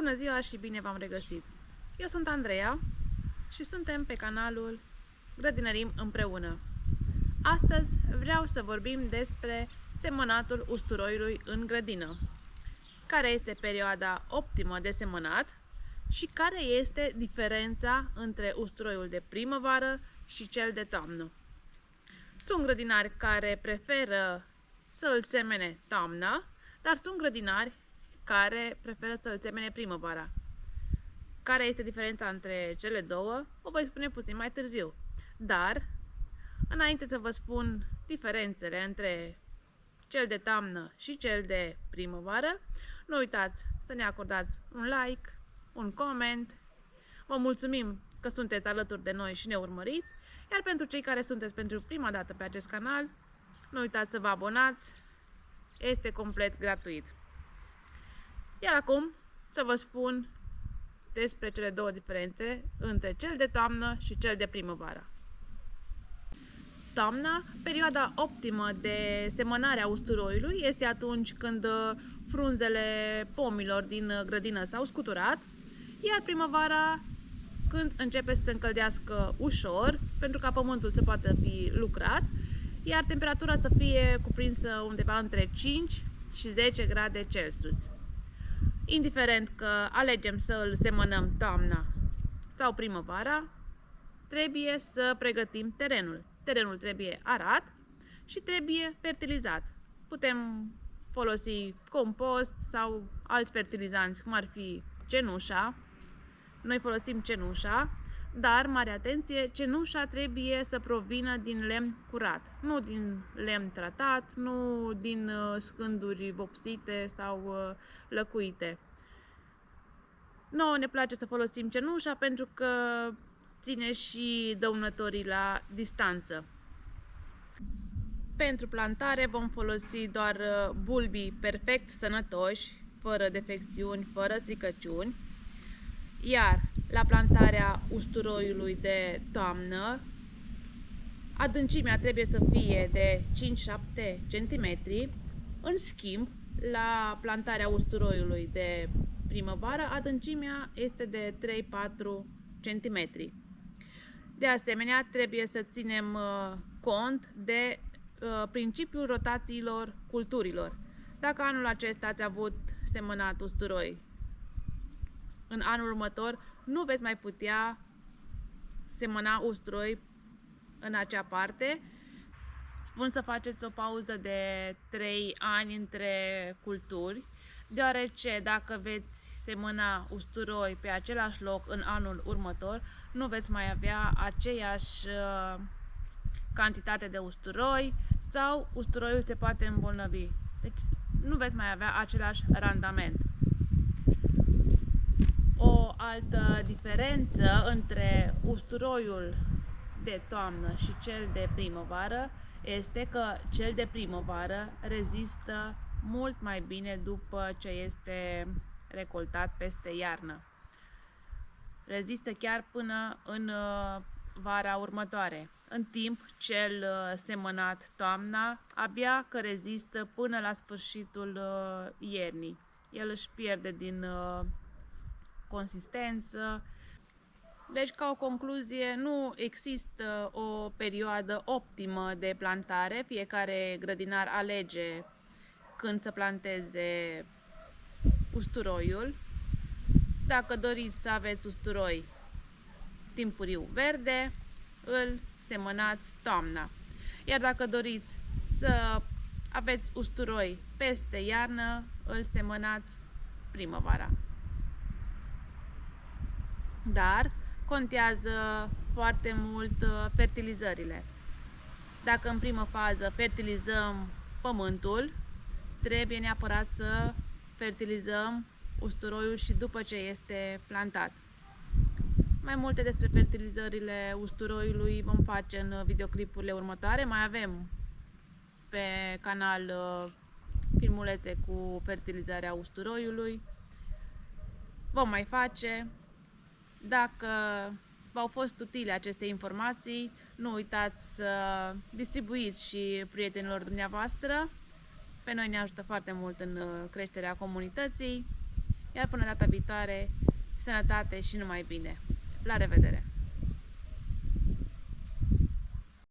Bună ziua și bine v-am regăsit! Eu sunt Andreea și suntem pe canalul Grădinărim împreună. Astăzi vreau să vorbim despre semănatul usturoiului în grădină. Care este perioada optimă de semănat și care este diferența între usturoiul de primăvară și cel de toamnă. Sunt grădinari care preferă să îl semene toamna, dar sunt grădinari care preferă să îl semene primăvara. Care este diferența între cele două, o voi spune puțin mai târziu. Dar, înainte să vă spun diferențele între cel de toamnă și cel de primăvară, nu uitați să ne acordați un like, un coment. Vă mulțumim că sunteți alături de noi și ne urmăriți, iar pentru cei care sunteți pentru prima dată pe acest canal, nu uitați să vă abonați, este complet gratuit. Iar acum să vă spun despre cele două diferențe între cel de toamnă și cel de primăvară. Toamna, perioada optimă de semănare a usturoiului, este atunci când frunzele pomilor din grădină s-au scuturat, iar primăvara când începe să se încălzească ușor, pentru ca pământul să poată fi lucrat, iar temperatura să fie cuprinsă undeva între 5 și 10 grade Celsius. Indiferent că alegem să îl semănăm toamna sau primăvara, trebuie să pregătim terenul. Terenul trebuie arat și trebuie fertilizat. Putem folosi compost sau alți fertilizanți, cum ar fi cenușa. Noi folosim cenușa, dar, mare atenție, cenușa trebuie să provină din lemn curat, nu din lemn tratat, nu din scânduri vopsite sau lăcuite. Nouă ne place să folosim cenușa pentru că ține și dăunătorii la distanță. Pentru plantare vom folosi doar bulbii perfect sănătoși, fără defecțiuni, fără stricăciuni. Iar la plantarea usturoiului de toamnă, adâncimea trebuie să fie de 5-7 cm. În schimb, la plantarea usturoiului de primăvară, adâncimea este de 3-4 cm. De asemenea, trebuie să ținem cont de principiul rotațiilor culturilor. Dacă anul acesta ați avut semănat usturoi, în anul următor nu veți mai putea semăna usturoi în acea parte. Spun să faceți o pauză de 3 ani între culturi, deoarece dacă veți semăna usturoi pe același loc în anul următor, nu veți mai avea aceeași cantitate de usturoi sau usturoiul se poate îmbolnăvi. Deci nu veți mai avea același randament. O altă diferență între usturoiul de toamnă și cel de primăvară este că cel de primăvară rezistă mult mai bine după ce este recoltat peste iarnă. Rezistă chiar până în vara următoare. În timp, cel semănat toamna abia că rezistă până la sfârșitul iernii. El își pierde din consistență. Deci, ca o concluzie, nu există o perioadă optimă de plantare. Fiecare grădinar alege când să planteze usturoiul. Dacă doriți să aveți usturoi timpuriu verde, îl semănați toamna. Iar dacă doriți să aveți usturoi peste iarnă, îl semănați primăvara. Dar contează foarte mult fertilizările. Dacă în primă fază fertilizăm pământul, trebuie neapărat să fertilizăm usturoiul și după ce este plantat. Mai multe despre fertilizările usturoiului vom face în videoclipurile următoare. Mai avem pe canal filmulețe cu fertilizarea usturoiului. Vom mai face. Dacă v-au fost utile aceste informații, nu uitați să distribuiți și prietenilor dumneavoastră. Pe noi ne ajută foarte mult în creșterea comunității. Iar până data viitoare, sănătate și numai bine! La revedere!